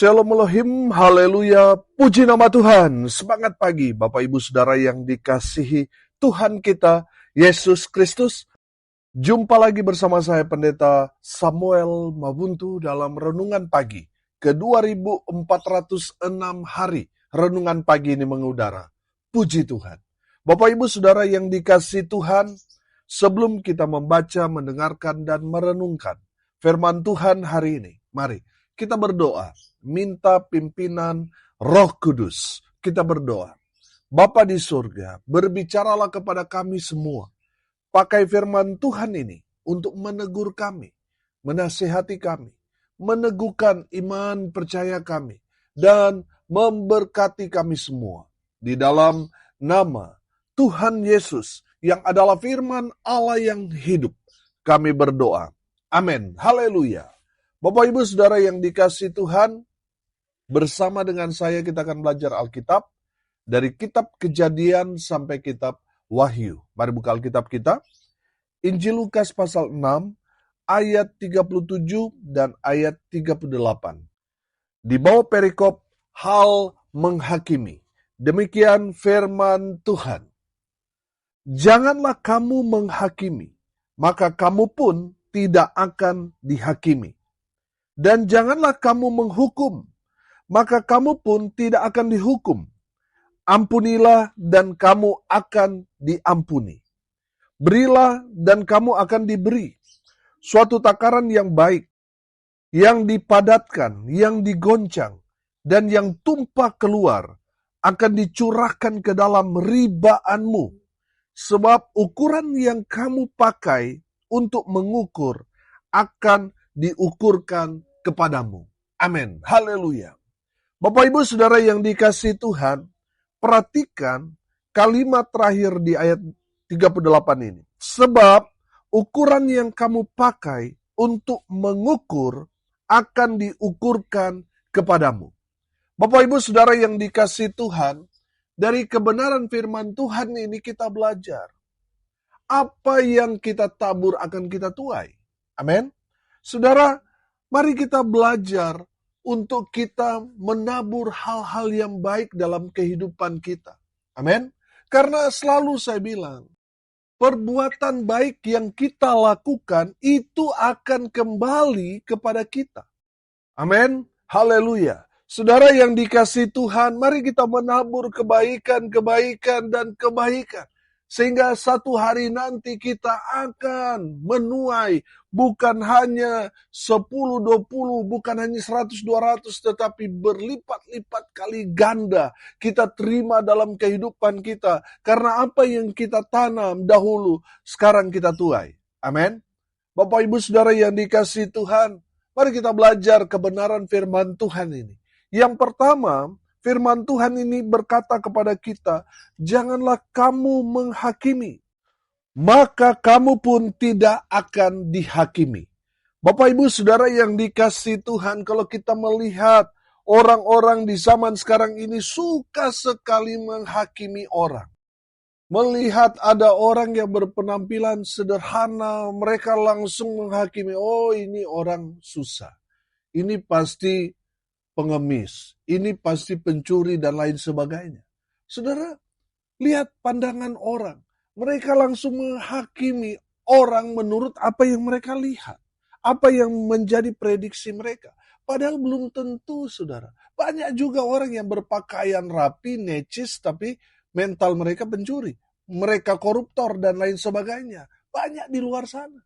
Shalom Elohim, haleluya, puji nama Tuhan. Semangat pagi Bapak Ibu Saudara yang dikasihi Tuhan kita, Yesus Kristus. Jumpa lagi bersama saya Pendeta Samuel Mabuntu dalam Renungan Pagi ke 2406 hari. Renungan pagi ini mengudara. Puji Tuhan. Bapak Ibu Saudara yang dikasihi Tuhan, sebelum kita membaca, mendengarkan, dan merenungkan firman Tuhan hari ini, mari kita berdoa. Minta pimpinan Roh Kudus. Kita berdoa. Bapa di surga, berbicaralah kepada kami semua. Pakai firman Tuhan ini untuk menegur kami, menasihati kami, meneguhkan iman percaya kami, dan memberkati kami semua. Di dalam nama Tuhan Yesus yang adalah firman Allah yang hidup, kami berdoa. Amin. Haleluya. Bapak Ibu Saudara yang dikasihi Tuhan, bersama dengan saya kita akan belajar Alkitab dari kitab Kejadian sampai kitab Wahyu. Mari buka Alkitab kita. Injil Lukas pasal 6 ayat 37 dan ayat 38. Di bawah perikop hal menghakimi. Demikian firman Tuhan. Janganlah kamu menghakimi, maka kamu pun tidak akan dihakimi. Dan janganlah kamu menghukum, maka kamu pun tidak akan dihukum. Ampunilah dan kamu akan diampuni. Berilah dan kamu akan diberi. Suatu takaran yang baik, yang dipadatkan, yang digoncang, dan yang tumpah keluar, akan dicurahkan ke dalam ribaanmu. Sebab ukuran yang kamu pakai untuk mengukur akan diukurkan kepadamu. Amin. Haleluya. Bapak Ibu Saudara yang dikasihi Tuhan, perhatikan kalimat terakhir di ayat 38 ini. Sebab ukuran yang kamu pakai untuk mengukur akan diukurkan kepadamu. Bapak Ibu Saudara yang dikasihi Tuhan, dari kebenaran firman Tuhan ini kita belajar. Apa yang kita tabur akan kita tuai. Amin. Saudara, mari kita belajar untuk kita menabur hal-hal yang baik dalam kehidupan kita. Amin. Karena selalu saya bilang, perbuatan baik yang kita lakukan itu akan kembali kepada kita. Amin. Haleluya. Saudara yang dikasihi Tuhan, mari kita menabur kebaikan, dan kebaikan. Sehingga satu hari nanti kita akan menuai bukan hanya 10, 20, bukan hanya 100, 200, tetapi berlipat-lipat kali ganda kita terima dalam kehidupan kita. Karena apa yang kita tanam dahulu, sekarang kita tuai. Amin. Bapak Ibu Saudara yang dikasihi Tuhan, mari kita belajar kebenaran firman Tuhan ini. Yang pertama, firman Tuhan ini berkata kepada kita, janganlah kamu menghakimi, maka kamu pun tidak akan dihakimi. Bapak Ibu Saudara yang dikasihi Tuhan, kalau kita melihat orang-orang di zaman sekarang ini suka sekali menghakimi orang. Melihat ada orang yang berpenampilan sederhana, mereka langsung menghakimi, oh ini orang susah, ini pasti pengemis, ini pasti pencuri dan lain sebagainya. Saudara, lihat pandangan orang. Mereka langsung menghakimi orang menurut apa yang mereka lihat. Apa yang menjadi prediksi mereka. Padahal belum tentu, saudara. Banyak juga orang yang berpakaian rapi, necis, tapi mental mereka pencuri. Mereka koruptor dan lain sebagainya. Banyak di luar sana.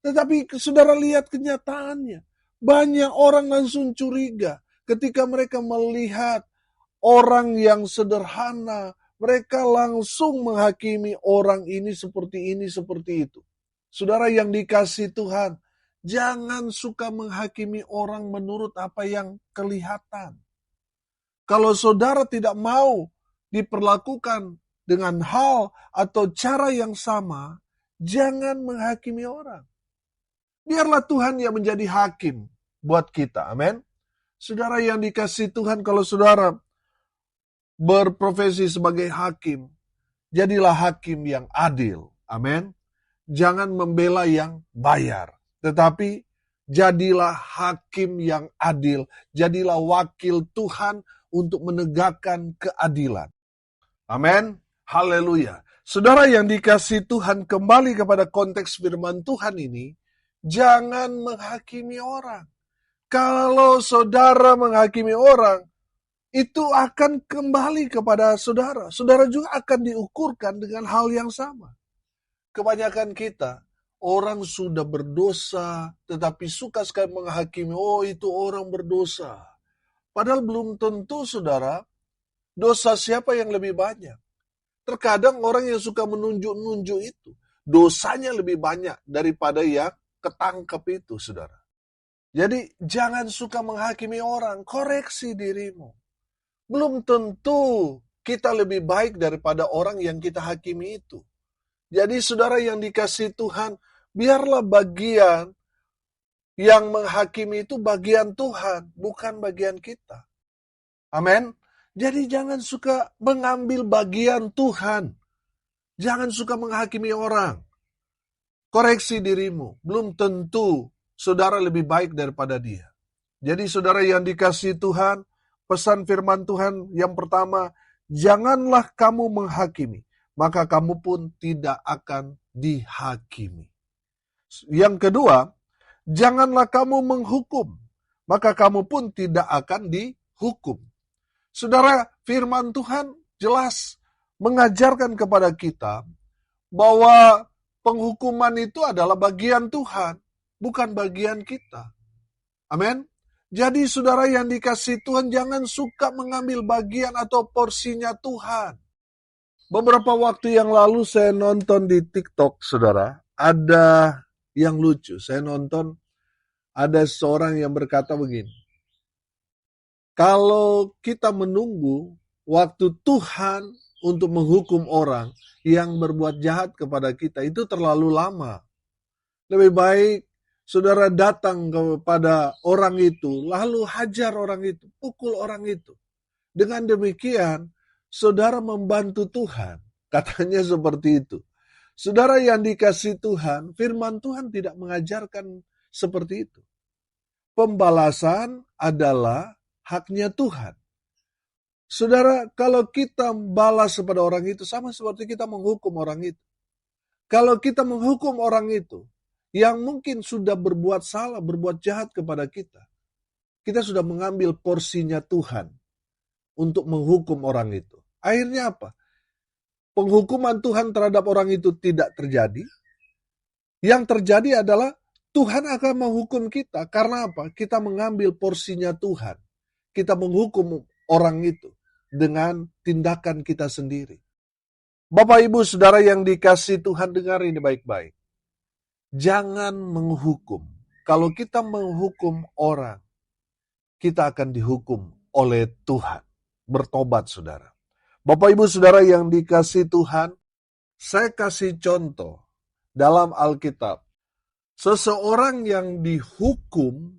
Tetapi saudara lihat kenyataannya. Banyak orang langsung curiga. Ketika mereka melihat orang yang sederhana, mereka langsung menghakimi orang ini, seperti itu. Saudara yang dikasihi Tuhan, jangan suka menghakimi orang menurut apa yang kelihatan. Kalau saudara tidak mau diperlakukan dengan hal atau cara yang sama, jangan menghakimi orang. Biarlah Tuhan yang menjadi hakim buat kita. Amin. Saudara yang dikasihi Tuhan, kalau saudara berprofesi sebagai hakim, jadilah hakim yang adil. Amin. Jangan membela yang bayar, tetapi Jadilah hakim yang adil. Jadilah wakil Tuhan untuk menegakkan keadilan. Amin. Haleluya. Saudara yang dikasihi Tuhan, kembali kepada konteks firman Tuhan ini, jangan menghakimi orang. Kalau saudara menghakimi orang, itu akan kembali kepada saudara. Saudara juga akan diukurkan dengan hal yang sama. Kebanyakan kita, orang sudah berdosa, tetapi suka sekali menghakimi, oh itu orang berdosa. Padahal belum tentu, saudara, dosa siapa yang lebih banyak. Terkadang orang yang suka menunjuk-nunjuk itu, dosanya lebih banyak daripada yang ketangkep itu, saudara. Jadi jangan suka menghakimi orang, koreksi dirimu. Belum tentu kita lebih baik daripada orang yang kita hakimi itu. Jadi saudara yang dikasihi Tuhan, biarlah bagian yang menghakimi itu bagian Tuhan, bukan bagian kita. Amin. Jadi jangan suka mengambil bagian Tuhan. Jangan suka menghakimi orang. Koreksi dirimu. Belum tentu saudara lebih baik daripada dia. Jadi saudara yang dikasihi Tuhan, pesan firman Tuhan yang pertama, janganlah kamu menghakimi, maka kamu pun tidak akan dihakimi. Yang kedua, janganlah kamu menghukum, maka kamu pun tidak akan dihukum. Saudara, firman Tuhan jelas mengajarkan kepada kita bahwa penghukuman itu adalah bagian Tuhan, bukan bagian kita. Amin. Jadi saudara yang dikasihi Tuhan, jangan suka mengambil bagian atau porsinya Tuhan. Beberapa waktu yang lalu saya nonton di TikTok, saudara, ada yang lucu. Saya nonton ada seorang yang berkata begini, kalau kita menunggu waktu Tuhan untuk menghukum orang yang berbuat jahat kepada kita, itu terlalu lama. Lebih baik saudara datang kepada orang itu, lalu hajar orang itu, pukul orang itu. Dengan demikian, saudara membantu Tuhan. Katanya seperti itu. Saudara yang dikasihi Tuhan, firman Tuhan tidak mengajarkan seperti itu. Pembalasan adalah haknya Tuhan. Saudara, kalau kita balas kepada orang itu, sama seperti kita menghukum orang itu. Kalau kita menghukum orang itu, yang mungkin sudah berbuat salah, berbuat jahat kepada kita sudah mengambil porsinya Tuhan untuk menghukum orang itu. Akhirnya apa? Penghukuman Tuhan terhadap orang itu tidak terjadi. Yang terjadi adalah Tuhan akan menghukum kita. Karena apa? Kita mengambil porsinya Tuhan. Kita menghukum orang itu dengan tindakan kita sendiri. Bapak, Ibu, Saudara yang dikasihi Tuhan, dengar ini baik-baik. Jangan menghukum. Kalau kita menghukum orang, kita akan dihukum oleh Tuhan. Bertobat, saudara. Bapak, Ibu, Saudara yang dikasihi Tuhan, saya kasih contoh dalam Alkitab. Seseorang yang dihukum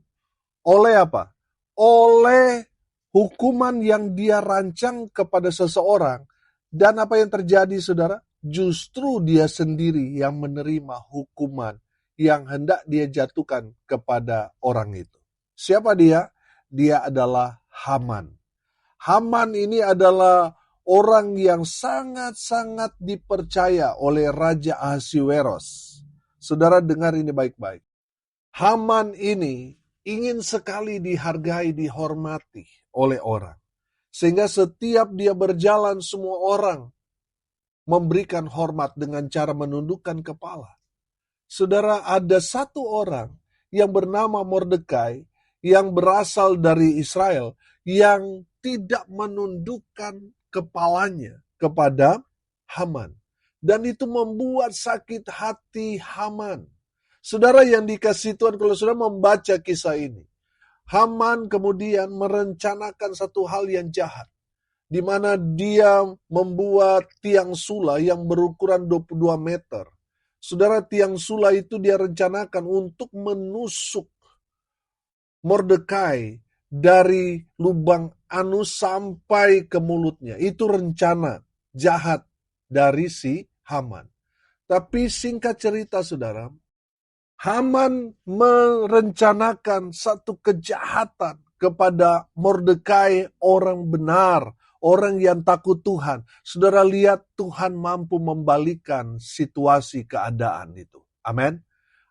oleh apa? Oleh hukuman yang dia rancang kepada seseorang. Dan apa yang terjadi, saudara? Justru dia sendiri yang menerima hukuman yang hendak dia jatuhkan kepada orang itu. Siapa dia? Dia adalah Haman. Haman ini adalah orang yang sangat-sangat dipercaya oleh Raja Ahasiweros. Saudara dengar ini baik-baik. Haman ini ingin sekali dihargai, dihormati oleh orang. Sehingga setiap dia berjalan, semua orang memberikan hormat dengan cara menundukkan kepala. Saudara, ada satu orang yang bernama Mordekai yang berasal dari Israel yang tidak menundukkan kepalanya kepada Haman. Dan itu membuat sakit hati Haman. Saudara yang dikasihi Tuhan, kalau saudara membaca kisah ini, Haman kemudian merencanakan satu hal yang jahat, di mana dia membuat tiang sula yang berukuran 22 meter. Saudara, tiang sula itu dia rencanakan untuk menusuk Mordekai dari lubang anus sampai ke mulutnya. Itu rencana jahat dari si Haman. Tapi singkat cerita, saudara, Haman merencanakan satu kejahatan kepada Mordekai, orang benar, orang yang takut Tuhan. Saudara lihat, Tuhan mampu membalikan situasi keadaan itu. Amin.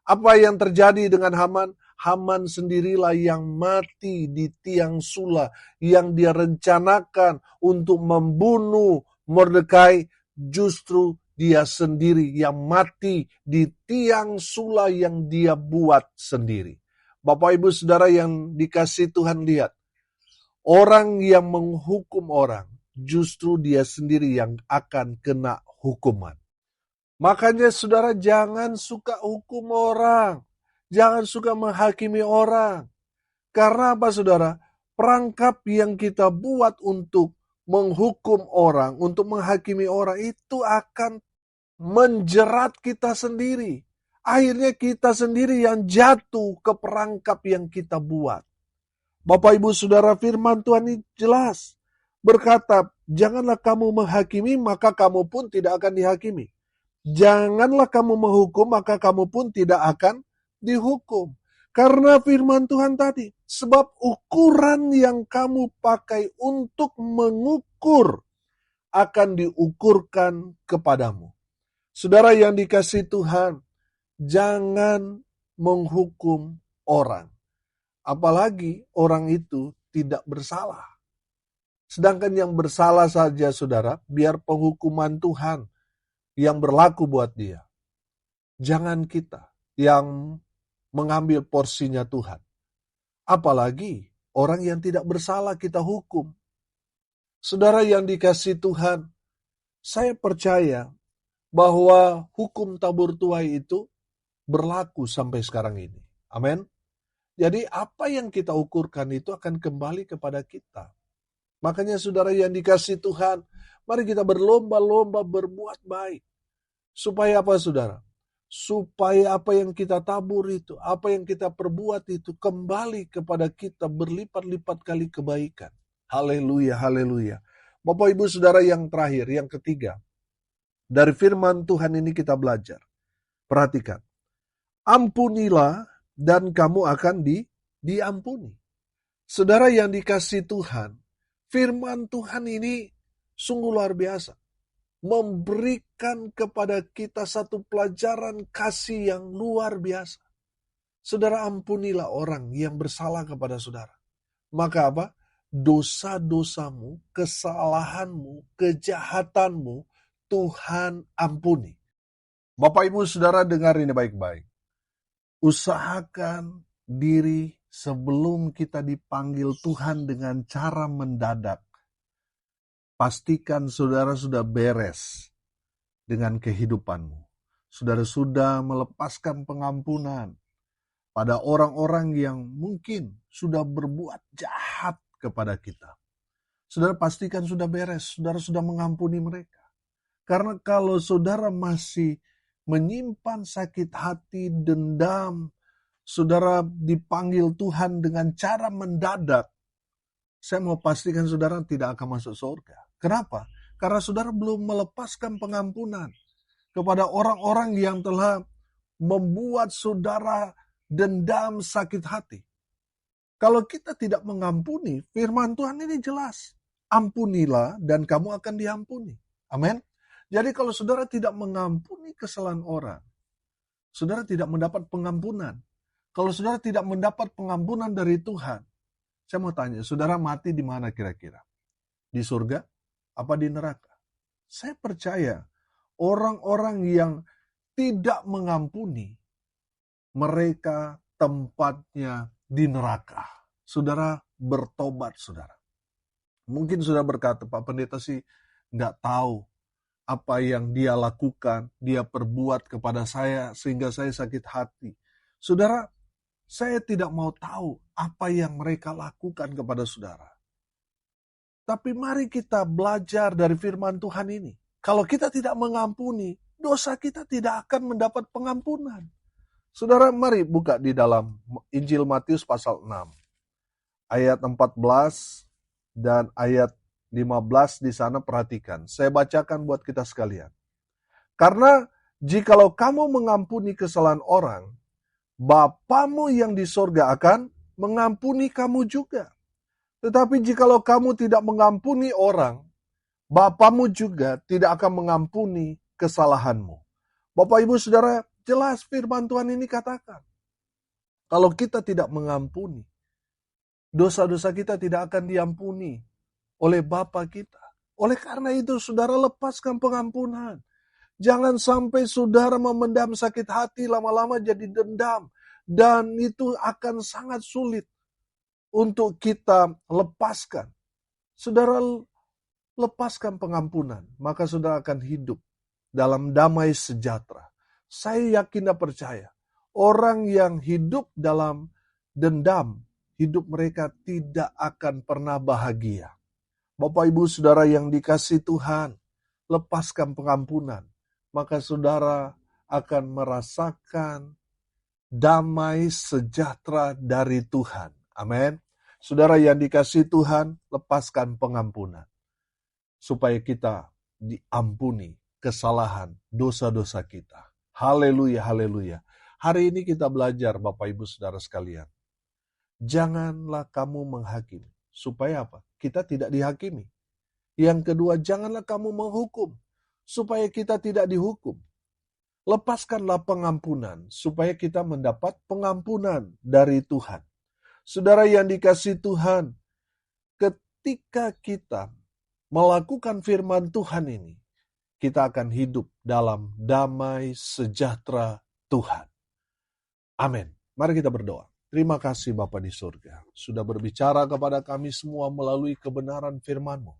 Apa yang terjadi dengan Haman? Haman sendirilah yang mati di tiang sula, yang dia rencanakan untuk membunuh Mordekai. Justru dia sendiri yang mati di tiang sula yang dia buat sendiri. Bapak Ibu Saudara yang dikasihi Tuhan, lihat. Orang yang menghukum orang, justru dia sendiri yang akan kena hukuman. Makanya saudara jangan suka hukum orang. Jangan suka menghakimi orang. Karena apa saudara? Perangkap yang kita buat untuk menghukum orang, untuk menghakimi orang, itu akan menjerat kita sendiri. Akhirnya kita sendiri yang jatuh ke perangkap yang kita buat. Bapak Ibu Saudara, firman Tuhan ini jelas. Berkata, janganlah kamu menghakimi, maka kamu pun tidak akan dihakimi. Janganlah kamu menghukum, maka kamu pun tidak akan dihukum. Karena firman Tuhan tadi, sebab ukuran yang kamu pakai untuk mengukur akan diukurkan kepadamu. Saudara yang dikasihi Tuhan, jangan menghukum orang. Apalagi orang itu tidak bersalah. Sedangkan yang bersalah saja, saudara, biar penghukuman Tuhan yang berlaku buat dia. Jangan kita yang mengambil porsinya Tuhan. Apalagi orang yang tidak bersalah kita hukum. Saudara yang dikasihi Tuhan, saya percaya bahwa hukum tabur tuai itu berlaku sampai sekarang ini. Amin. Jadi apa yang kita ukurkan itu akan kembali kepada kita. Makanya saudara yang dikasihi Tuhan, mari kita berlomba-lomba berbuat baik. Supaya apa saudara? Supaya apa yang kita tabur itu, apa yang kita perbuat itu kembali kepada kita berlipat-lipat kali kebaikan. Haleluya, haleluya. Bapak Ibu Saudara yang terakhir, yang ketiga. Dari firman Tuhan ini kita belajar. Perhatikan. Ampunilah dan kamu akan diampuni. Saudara yang dikasihi Tuhan, firman Tuhan ini sungguh luar biasa. Memberikan kepada kita satu pelajaran kasih yang luar biasa. Saudara, ampunilah orang yang bersalah kepada saudara. Maka apa? Dosa-dosamu, kesalahanmu, kejahatanmu, Tuhan ampuni. Bapak Ibu Saudara dengar ini baik-baik. Usahakan diri sebelum kita dipanggil Tuhan dengan cara mendadak. Pastikan saudara sudah beres dengan kehidupanmu. Saudara sudah melepaskan pengampunan pada orang-orang yang mungkin sudah berbuat jahat kepada kita. Saudara pastikan sudah beres, saudara sudah mengampuni mereka. Karena kalau saudara masih menyimpan sakit hati, dendam, saudara dipanggil Tuhan dengan cara mendadak, saya mau pastikan saudara tidak akan masuk surga. Kenapa? Karena saudara belum melepaskan pengampunan kepada orang-orang yang telah membuat saudara dendam, sakit hati. Kalau kita tidak mengampuni, firman Tuhan ini jelas. Ampunilah dan kamu akan diampuni. Amin. Jadi kalau saudara tidak mengampuni kesalahan orang, saudara tidak mendapat pengampunan. Kalau saudara tidak mendapat pengampunan dari Tuhan, saya mau tanya, saudara mati di mana kira-kira? Di surga? Apa di neraka? Saya percaya orang-orang yang tidak mengampuni, mereka tempatnya di neraka. Saudara bertobat, saudara. Mungkin saudara berkata, Pak Pendeta sih nggak tahu apa yang dia lakukan, dia perbuat kepada saya sehingga saya sakit hati. Saudara, saya tidak mau tahu apa yang mereka lakukan kepada saudara. Tapi mari kita belajar dari firman Tuhan ini. Kalau kita tidak mengampuni, dosa kita tidak akan mendapat pengampunan. Saudara, mari buka di dalam Injil Matius pasal 6. Ayat 14 dan ayat 15 di sana perhatikan. Saya bacakan buat kita sekalian. Karena jikalau kamu mengampuni kesalahan orang, Bapamu yang di sorga akan mengampuni kamu juga. Tetapi jikalau kamu tidak mengampuni orang, Bapamu juga tidak akan mengampuni kesalahanmu. Bapak, Ibu, Saudara, jelas firman Tuhan ini katakan, kalau kita tidak mengampuni, dosa-dosa kita tidak akan diampuni oleh Bapa kita. Oleh karena itu, saudara, lepaskan pengampunan. Jangan sampai saudara memendam sakit hati, lama-lama jadi dendam. Dan itu akan sangat sulit untuk kita lepaskan. Saudara, lepaskan pengampunan, maka saudara akan hidup dalam damai sejahtera. Saya yakin dan percaya, orang yang hidup dalam dendam, hidup mereka tidak akan pernah bahagia. Bapak, Ibu, Saudara yang dikasihi Tuhan, lepaskan pengampunan, maka saudara akan merasakan damai sejahtera dari Tuhan. Amin. Saudara yang dikasihi Tuhan, lepaskan pengampunan, supaya kita diampuni kesalahan, dosa-dosa kita. Haleluya, haleluya. Hari ini kita belajar, Bapak, Ibu, Saudara sekalian. Janganlah kamu menghakimi. Supaya apa? Kita tidak dihakimi. Yang kedua, janganlah kamu menghukum. Supaya kita tidak dihukum. Lepaskanlah pengampunan, supaya kita mendapat pengampunan dari Tuhan. Saudara yang dikasihi Tuhan, ketika kita melakukan firman Tuhan ini, kita akan hidup dalam damai sejahtera Tuhan. Amin. Mari kita berdoa. Terima kasih Bapa di surga, sudah berbicara kepada kami semua melalui kebenaran firman-Mu.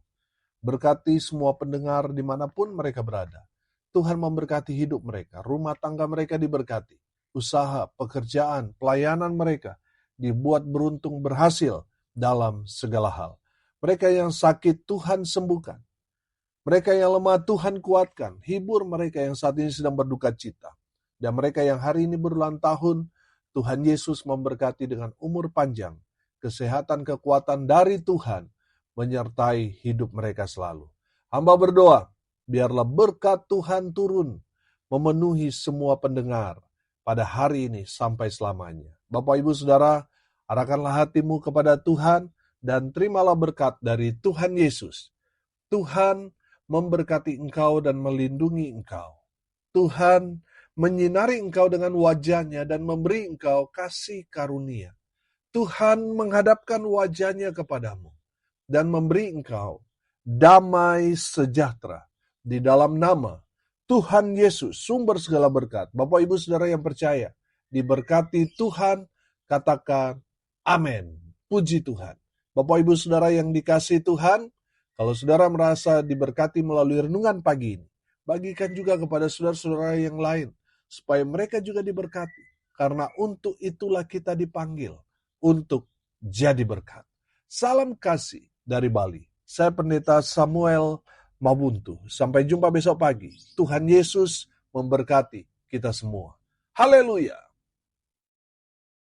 Berkati semua pendengar dimanapun mereka berada. Tuhan memberkati hidup mereka, rumah tangga mereka diberkati, usaha, pekerjaan, pelayanan mereka dibuat beruntung berhasil dalam segala hal. Mereka yang sakit Tuhan sembuhkan. Mereka yang lemah Tuhan kuatkan. Hibur mereka yang saat ini sedang berduka cita. Dan mereka yang hari ini berulang tahun, Tuhan Yesus memberkati dengan umur panjang, kesehatan, kekuatan dari Tuhan, menyertai hidup mereka selalu. Hamba berdoa, biarlah berkat Tuhan turun, memenuhi semua pendengar pada hari ini sampai selamanya. Bapak, Ibu, Saudara, arahkanlah hatimu kepada Tuhan, dan terimalah berkat dari Tuhan Yesus. Tuhan memberkati engkau dan melindungi engkau. Tuhan menyinari engkau dengan wajah-Nya dan memberi engkau kasih karunia. Tuhan menghadapkan wajah-Nya kepadamu dan memberi engkau damai sejahtera di dalam nama Tuhan Yesus, sumber segala berkat. Bapak, Ibu, Saudara yang percaya, diberkati Tuhan, katakan amin. Puji Tuhan. Bapak, Ibu, Saudara yang dikasihi Tuhan, kalau saudara merasa diberkati melalui renungan pagi ini, bagikan juga kepada saudara-saudara yang lain, supaya mereka juga diberkati. Karena untuk itulah kita dipanggil, untuk jadi berkat. Salam kasih dari Bali. Saya Pendeta Samuel Mabuntu. Sampai jumpa besok pagi. Tuhan Yesus memberkati kita semua. Haleluya.